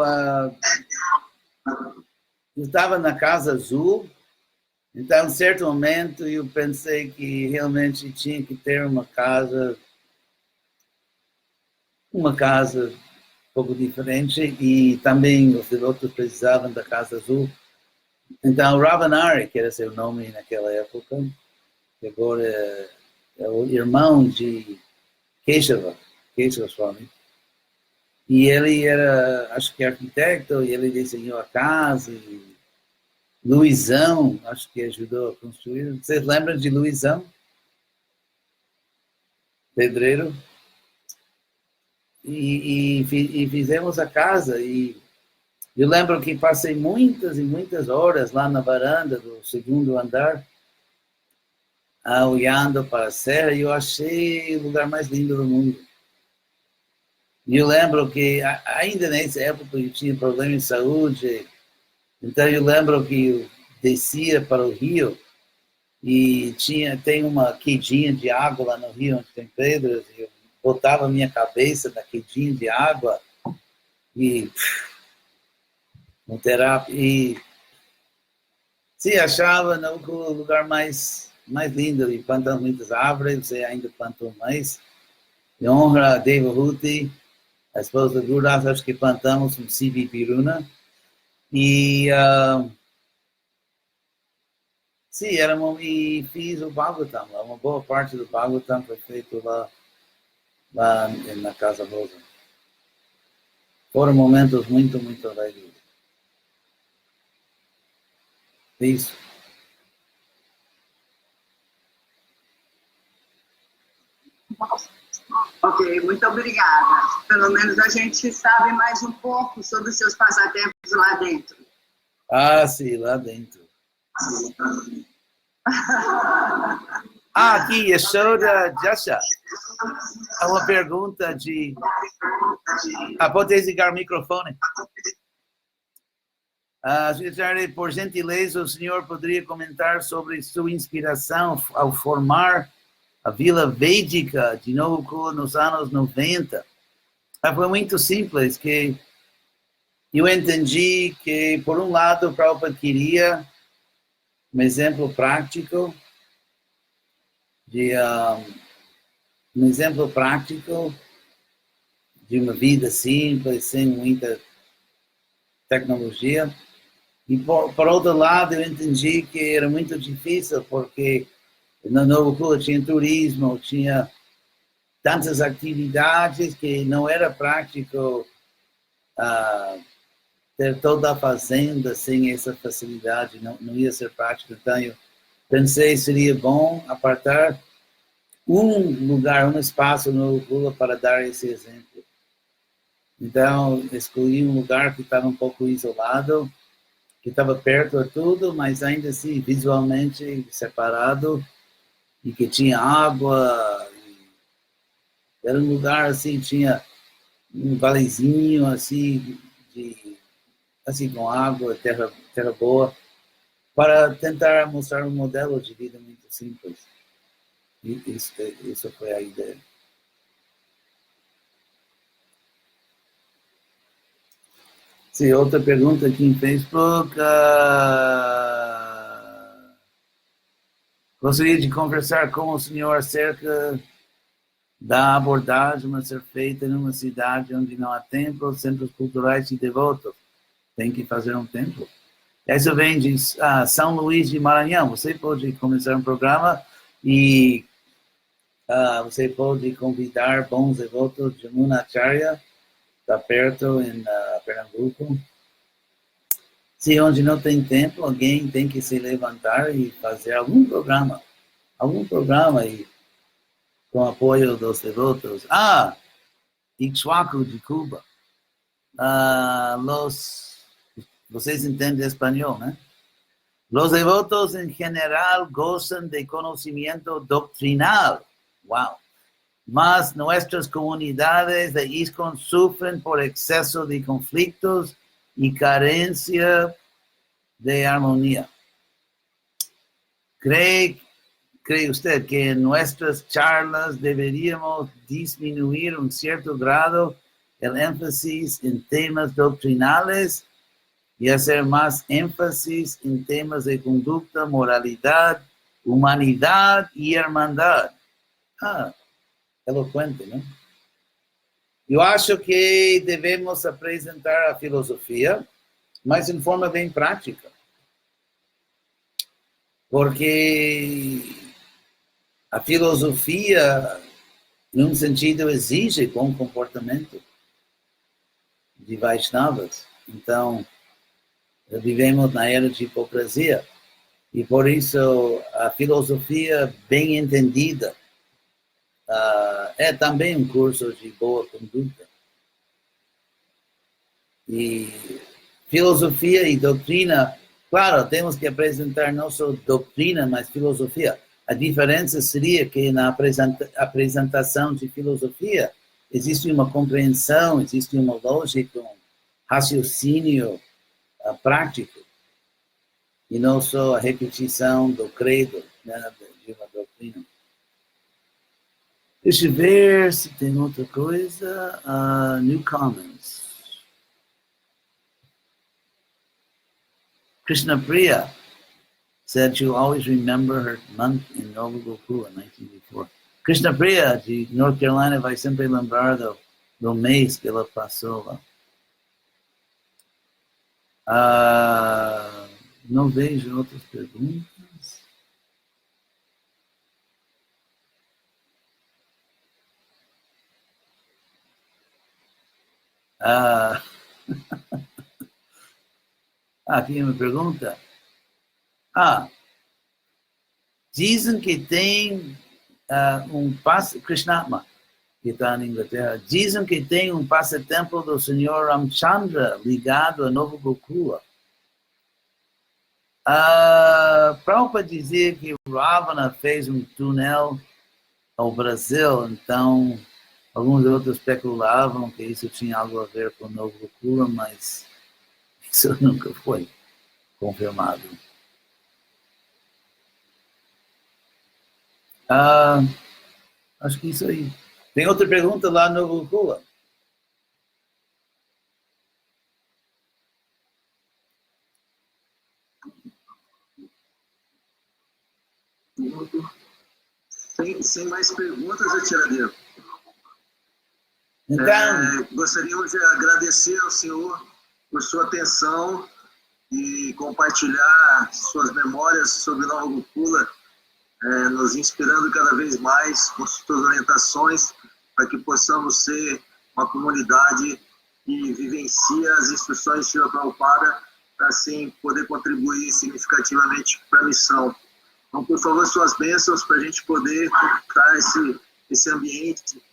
estava na Casa Azul, então, em certo momento, eu pensei que realmente tinha que ter uma casa um pouco diferente, e também os devotos precisavam da Casa Azul. Então, Ravanari, que era seu nome naquela época, que agora é o irmão de Keshava Swami, e ele era, acho que arquiteto, e ele desenhou a casa, e Luizão, acho que ajudou a construir. Vocês lembram de Luizão? Pedreiro? E fizemos a casa, e eu lembro que passei muitas e muitas horas lá na varanda do 2º andar, olhando para a serra, e eu achei o lugar mais lindo do mundo. E eu lembro que, ainda nessa época, eu tinha problema de saúde, então eu lembro que eu descia para o rio, e tem uma quedinha de água lá no rio, onde tem pedras, e eu botava a minha cabeça na quedinha de água, e se achava no lugar mais lindo, e plantamos muitas árvores, você ainda plantou mais, em honra a Devahuti, a esposa do Gurudas, acho que plantamos um Siddhi Piruna, e e fiz o Bhagavatam, uma boa parte do Bhagavatam foi feito lá na Casa Rosa. Foram momentos muito, muito alegres. Isso. Ok, muito obrigada. Pelo menos a gente sabe mais um pouco sobre os seus passatempos lá dentro. Sim, lá dentro. Aqui, Yashoda Jasha. É uma pergunta de... pode desligar o microfone. Por gentileza, o senhor poderia comentar sobre sua inspiração ao formar a Vila Védica de Nova Gokula nos anos 90. Foi muito simples, que eu entendi que, por um lado, o Prabhupada queria um exemplo prático de uma vida simples, sem muita tecnologia. E, por outro lado, eu entendi que era muito difícil, porque na Nova Gokula tinha turismo, tinha tantas atividades que não era prático ter toda a fazenda sem essa facilidade, não ia ser prático. Então, eu pensei que seria bom apartar um lugar, um espaço no Gokula para dar esse exemplo. Então, escolhi um lugar que estava um pouco isolado, que estava perto de tudo, mas ainda assim visualmente separado, e que tinha água. Era um lugar assim, tinha um valezinho assim, assim com água, terra boa, para tentar mostrar um modelo de vida muito simples. E isso foi a ideia. Sim, outra pergunta aqui em Facebook. Gostaria de conversar com o senhor acerca da abordagem a ser feita em uma cidade onde não há templos, centros culturais e devotos. Tem que fazer um templo. Isso vem de São Luís de Maranhão. Você pode começar um programa e você pode convidar bons devotos de Munacharya, está perto em Pernambuco. Se onde não tem templo, alguém tem que se levantar e fazer algum programa e com apoio dos devotos. Ixhuaco de Cuba. Vocês entendem espanhol, né? Los devotos en general gozan de conocimiento doctrinal. Wow. Mas nuestras comunidades de ISKCON sufren por exceso de conflictos y carencia de armonía. ¿Cree usted que en nuestras charlas deberíamos disminuir un cierto grado el énfasis en temas doctrinales y hacer más énfasis en temas de conducta, moralidad, humanidad y hermandad? Elocuente, ¿no? Eu acho que devemos apresentar a filosofia, mas em forma bem prática. Porque a filosofia, em um sentido, exige bom comportamento de Vaishnavas. Então, vivemos na era de hipocrisia. E por isso, a filosofia bem entendida é também um curso de boa conduta. E filosofia e doutrina, claro, temos que apresentar não só doutrina, mas filosofia. A diferença seria que na apresentação de filosofia existe uma compreensão, existe uma lógica, um raciocínio prático, e não só a repetição do credo, né, de uma doutrina. Deixa eu ver se tem outra coisa. New comments. Krishna Priya said she'll always remember her month in Nova Gokula, 1984. Krishna Priya, de North Carolina, vai sempre lembrar do mês que ela passou lá. Não vejo outras perguntas. Aqui uma pergunta. Dizem que tem um Krishnatma, que está na Inglaterra, dizem que tem um passatempo do Senhor Ramchandra ligado a Nova Gokula. Prabhupada dizia que Ravana fez um túnel ao Brasil, então alguns outros especulavam que isso tinha algo a ver com Nova Gokula, mas isso nunca foi confirmado. Acho que isso aí. Tem outra pergunta lá no Gokula? Sem mais perguntas, Retiradeiro. Então, gostaríamos de agradecer ao senhor por sua atenção e compartilhar suas memórias sobre Nova Gokula, nos inspirando cada vez mais com suas orientações para que possamos ser uma comunidade que vivencia as instruções de Srila Prabhupada para assim poder contribuir significativamente para a missão. Então, por favor, suas bênçãos para a gente poder conquistar esse ambiente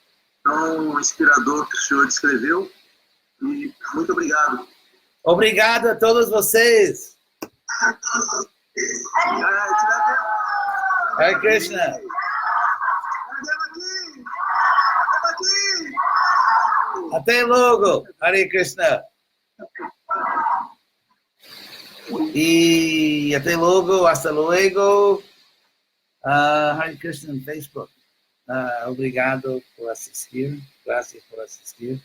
tão inspirador que o senhor descreveu E muito obrigado. Obrigado a todos vocês. Hare Krishna. Até logo. Hare Krishna. E até logo, hasta luego. Hare Krishna no Facebook. Obrigado por assistir. Graças por assistir.